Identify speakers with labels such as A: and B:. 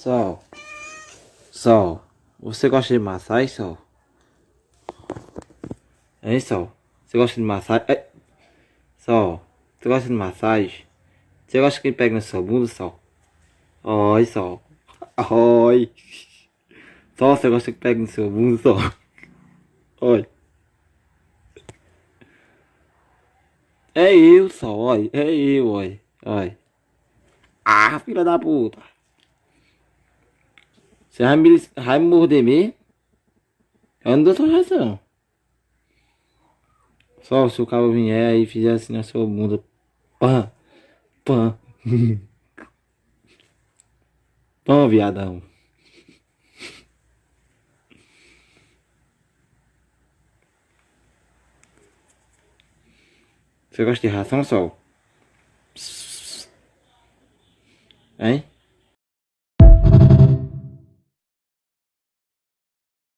A: Sol, Sol, você gosta de massagem, Sol? Hein, Sol? Você gosta de massagem? Sol, você gosta de massagem? Você gosta que ele pegue na sua bunda, Sol? Oi, Sol. Oi. Sol, você gosta que pegue no seu bunda, Sol? Oi. É eu, Sol, oi. É eu, oi. Oi. Ah, filha da puta. Você vai me morder mesmo? Eu não dou sua razão. Só se o cabo vier aí e fizer assim na sua bunda. Pã, pã. Pã, viadão. Você gosta de ração, Sol? Hein?